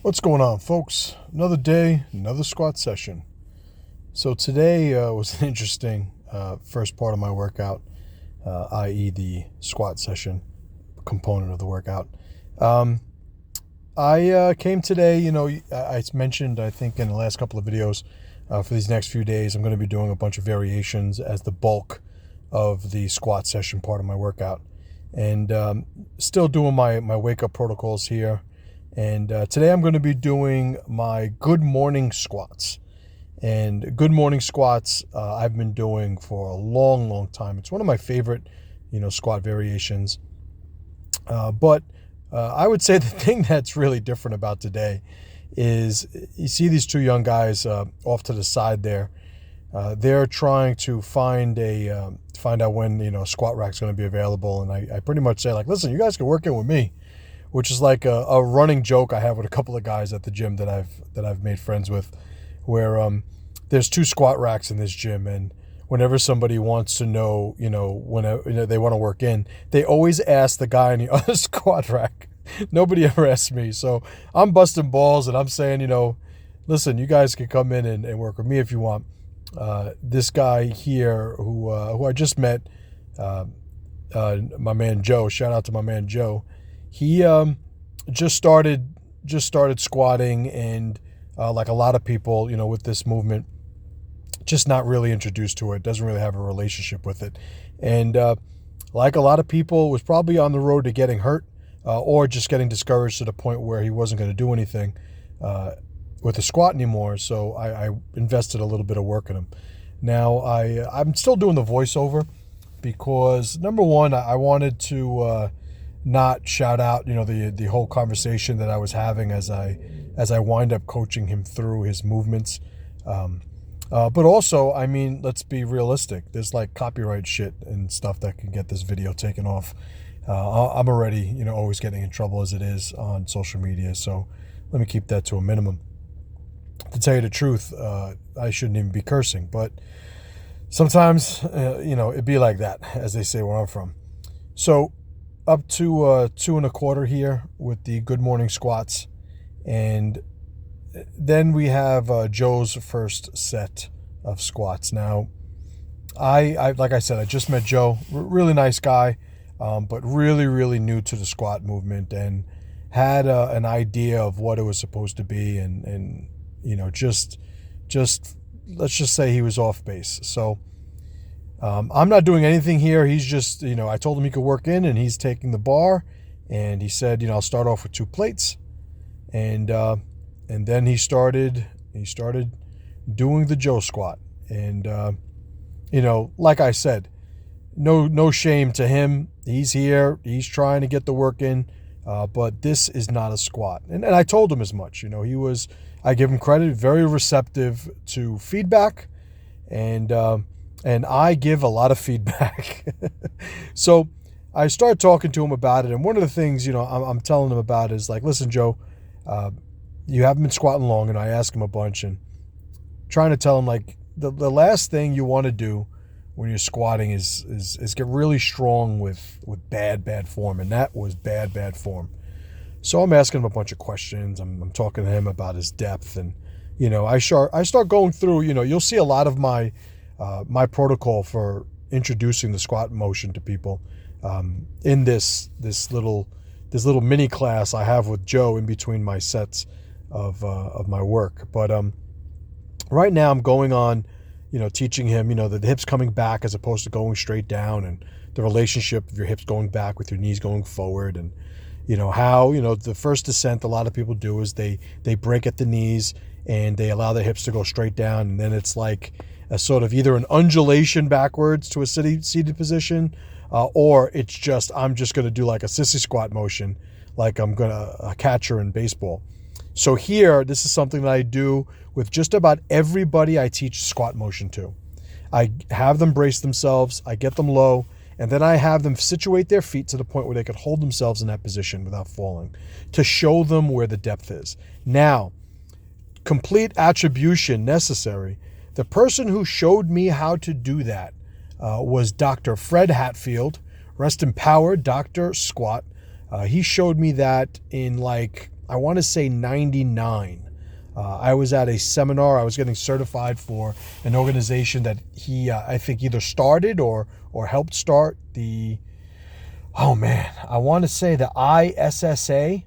What's going on, folks? Another day, another squat session. So today was an interesting first part of my workout, i.e. the squat session component of the workout. I came today, I mentioned, I think in the last couple of videos, for these next few days, I'm going to be doing a bunch of variations as the bulk of the squat session part of my workout. And still doing my wake-up protocols here. And today I'm going to be doing my good morning squats. And good morning squats I've been doing for a long, long time. It's one of my favorite, squat variations. But I would say the thing that's really different about today is you see these two young guys off to the side there. They're trying to find out when a squat rack's going to be available, and I pretty much say, like, listen, you guys can work in with me, which is like a running joke I have with a couple of guys at the gym that I've made friends with, where there's two squat racks in this gym, and whenever somebody wants to know, when they want to work in, they always ask the guy in the other squat rack. Nobody ever asks me, so I'm busting balls and I'm saying, listen, you guys can come in and work with me if you want. This guy here who I just met, my man Joe. Shout out to my man Joe. He just started squatting, and like a lot of people, with this movement, just not really introduced to it, doesn't really have a relationship with it, and like a lot of people, was probably on the road to getting hurt or just getting discouraged to the point where he wasn't going to do anything with the squat anymore. So I invested a little bit of work in him. Now I'm still doing the voiceover because, number one, I wanted to not shout out, the whole conversation that I was having as I wind up coaching him through his movements. But also, I mean, let's be realistic. There's like copyright shit and stuff that can get this video taken off. I'm already, always getting in trouble as it is on social media. So let me keep that to a minimum. To tell you the truth, I shouldn't even be cursing, but sometimes, it'd be like that, as they say where I'm from. So up to 2.25 here with the good morning squats. And then we have Joe's first set of squats. Now, I like I said, I just met Joe, really nice guy, but really, really new to the squat movement, and had an idea of what it was supposed to be, and just let's just say he was off base. So I'm not doing anything here. He's just, I told him he could work in, and he's taking the bar, and he said, I'll start off with 2 plates, and then he started doing the Joe squat, and like I said, no shame to him. He's here. He's trying to get the work in, but this is not a squat, and I told him as much. I give him credit, very receptive to feedback, and I give a lot of feedback. So I started talking to him about it, and one of the things, I'm telling him about is like, listen, Joe, you haven't been squatting long, and I ask him a bunch, and trying to tell him, like, the last thing you want to do when you're squatting is get really strong with bad form, and that was bad form. So I'm asking him a bunch of questions. I'm talking to him about his depth, and I start going through. You'll see a lot of my protocol for introducing the squat motion to people in this little mini class I have with Joe in between my sets of my work. But right now I'm going on, teaching him, the hips coming back as opposed to going straight down, and the relationship of your hips going back with your knees going forward, and how, the first descent a lot of people do is they break at the knees and they allow the hips to go straight down, and then it's like a sort of either an undulation backwards to a seated position, or it's just, I'm just going to do like a sissy squat motion, like I'm going to a catcher in baseball. So here, this is something that I do with just about everybody I teach squat motion to. I have them brace themselves, I get them low, and then I have them situate their feet to the point where they could hold themselves in that position without falling, to show them where the depth is. Now, complete attribution necessary. The person who showed me how to do that was Dr. Fred Hatfield. Rest in power, Dr. Squat. He showed me that in, like, I want to say 99. I was at a seminar. I was getting certified for an organization that he, I think, either started or helped start I want to say the ISSA.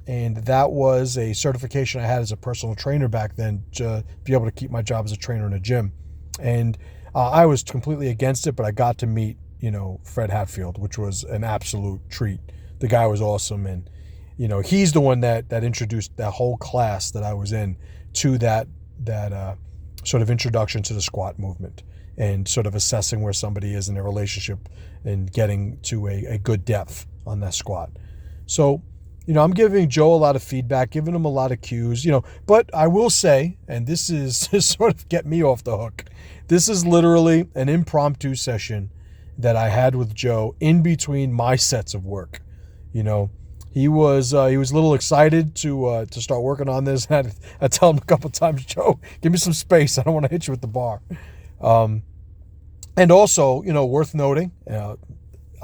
And that was a certification I had as a personal trainer back then to be able to keep my job as a trainer in a gym. And I was completely against it, but I got to meet, Fred Hatfield, which was an absolute treat. The guy was awesome. And, he's the one that introduced that whole class that I was in to that sort of introduction to the squat movement and sort of assessing where somebody is in their relationship and getting to a good depth on that squat. So, I'm giving Joe a lot of feedback, giving him a lot of cues, but I will say, and this is to sort of get me off the hook, this is literally an impromptu session that I had with Joe in between my sets of work. He was a little excited to start working on this. I tell him a couple times, Joe, give me some space. I don't want to hit you with the bar. And also, worth noting,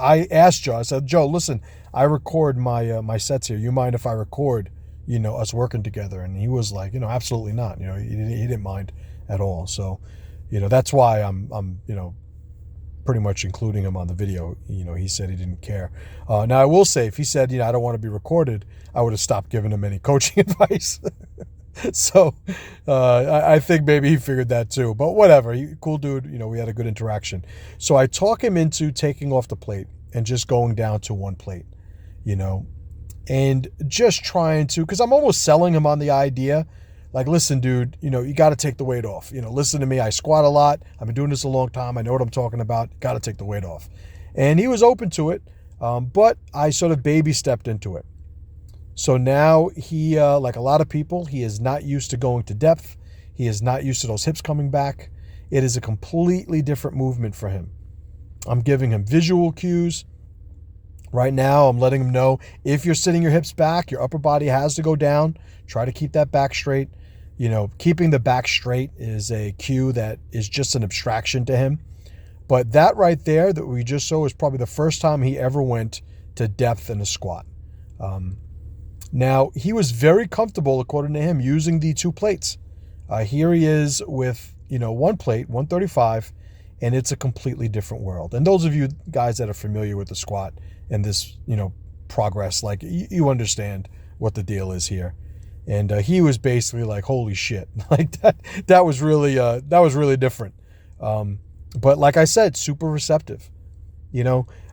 I asked Joe, I said, Joe, listen, I record my sets here. You mind if I record, us working together? And he was like, absolutely not. He didn't mind at all. So, that's why I'm pretty much including him on the video. He said he didn't care. Now I will say, if he said, I don't want to be recorded, I would have stopped giving him any coaching advice. So I think maybe he figured that too. But whatever, cool dude. We had a good interaction. So I talk him into taking off the plate and just going down to one plate. And just trying to, because I'm almost selling him on the idea, like, listen, dude, you got to take the weight off. Listen to me. I squat a lot. I've been doing this a long time. I know what I'm talking about. Got to take the weight off. And he was open to it, but I sort of baby stepped into it. So now he, like a lot of people, he is not used to going to depth. He is not used to those hips coming back. It is a completely different movement for him. I'm giving him visual cues. Right now, I'm letting him know if you're sitting your hips back, your upper body has to go down. Try to keep that back straight. Keeping the back straight is a cue that is just an abstraction to him. But that right there that we just saw is probably the first time he ever went to depth in a squat. Now, he was very comfortable, according to him, using the two plates. Here he is with, one plate, 135, and it's a completely different world. And those of you guys that are familiar with the squat and this, progress, like you understand what the deal is here. And he was basically like, holy shit, like that was really different. But like I said, super receptive.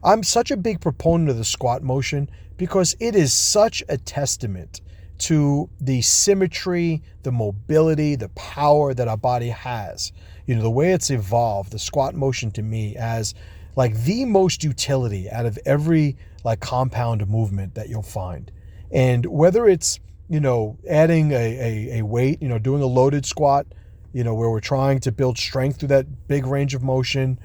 I'm such a big proponent of the squat motion because it is such a testament to the symmetry, the mobility, the power that our body has. The way it's evolved, the squat motion to me as like the most utility out of every like compound movement that you'll find. And whether it's, adding a weight, doing a loaded squat, where we're trying to build strength through that big range of motion,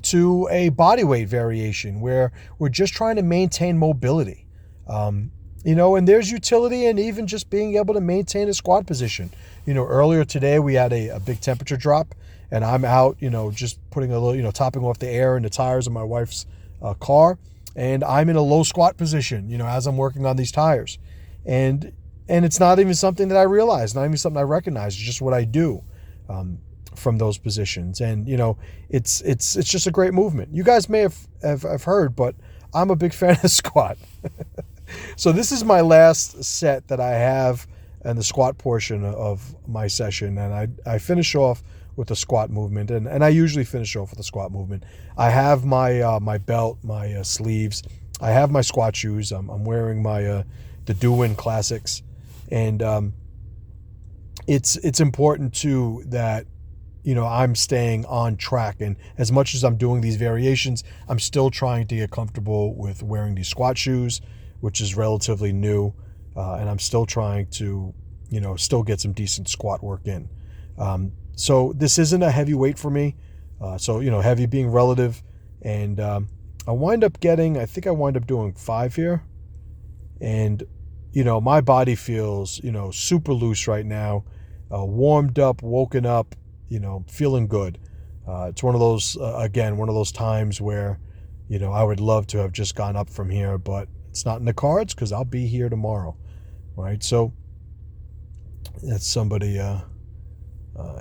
to a body weight variation where we're just trying to maintain mobility. And there's utility in even just being able to maintain a squat position. Earlier today we had a big temperature drop and I'm out, just putting a little, topping off the air in the tires of my wife's car. And I'm in a low squat position, as I'm working on these tires. And it's not even something that I realize, not even something I recognize. It's just what I do from those positions. And, it's just a great movement. You guys may have heard, but I'm a big fan of the squat. So this is my last set that I have in the squat portion of my session. And I finish off with the squat movement. And I usually finish off with the squat movement. I have my my belt, my sleeves. I have my squat shoes. I'm wearing my the Do-Win Classics. And it's important too that I'm staying on track, and as much as I'm doing these variations, I'm still trying to get comfortable with wearing these squat shoes, which is relatively new, and I'm still trying to still get some decent squat work in. So this isn't a heavy weight for me, so heavy being relative, and I think I wind up doing 5 here, and my body feels, super loose right now, warmed up, woken up, feeling good. It's one of those, one of those times where, I would love to have just gone up from here, but it's not in the cards because I'll be here tomorrow. right? So that's somebody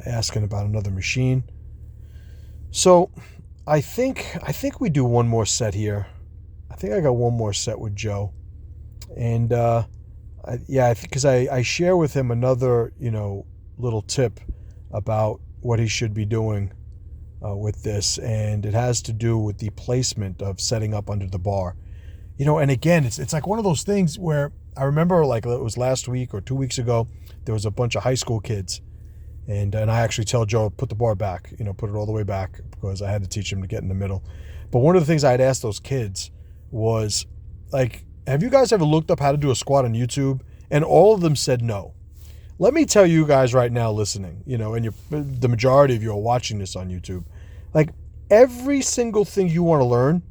asking about another machine. So I think we do one more set here. I think I got one more set with Joe, and because I share with him another little tip about what he should be doing with this, and it has to do with the placement of setting up under the bar. And again, it's like one of those things where I remember, like, it was last week or 2 weeks ago, there was a bunch of high school kids, and I actually tell Joe, put the bar back, put it all the way back, because I had to teach him to get in the middle. But one of the things I had asked those kids was, like, have you guys ever looked up how to do a squat on YouTube? And all of them said no. Let me tell you guys right now listening, and the majority of you are watching this on YouTube, like, every single thing you want to learn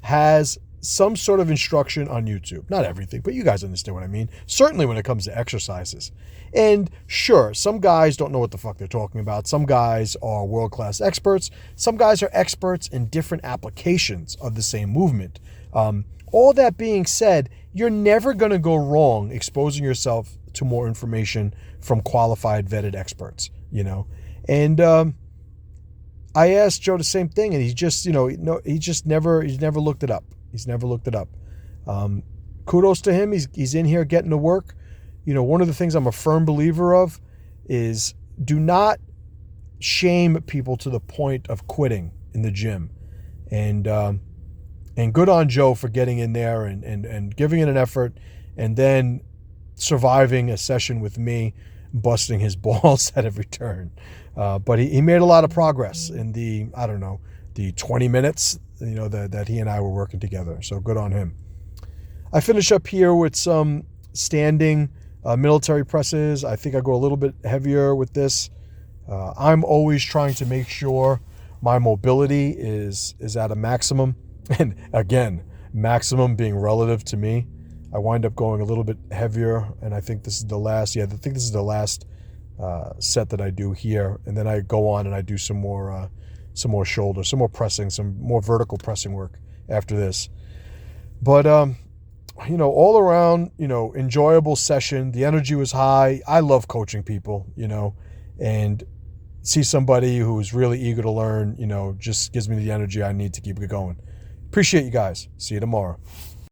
has some sort of instruction on YouTube. Not everything, but you guys understand what I mean. Certainly when it comes to exercises. And sure, some guys don't know what the fuck they're talking about. Some guys are world-class experts. Some guys are experts in different applications of the same movement. All that being said, you're never going to go wrong exposing yourself to more information from qualified, vetted experts, And I asked Joe the same thing, and he's never looked it up. He's never looked it up. Kudos to him. He's in here getting to work. One of the things I'm a firm believer of is do not shame people to the point of quitting in the gym. And good on Joe for getting in there and giving it an effort, and then surviving a session with me, busting his balls at every turn. But he made a lot of progress in the 20 minutes, that he and I were working together. So good on him. I finish up here with some standing military presses. I think I go a little bit heavier with this. I'm always trying to make sure my mobility is at a maximum. And again, maximum being relative to me. I wind up going a little bit heavier, and I think this is the last. Yeah, I think this is the last set that I do here, and then I go on and I do some more shoulder, some more pressing, some more vertical pressing work after this. But all around, enjoyable session. The energy was high. I love coaching people, and see somebody who's really eager to learn, just gives me the energy I need to keep it going. Appreciate you guys. See you tomorrow.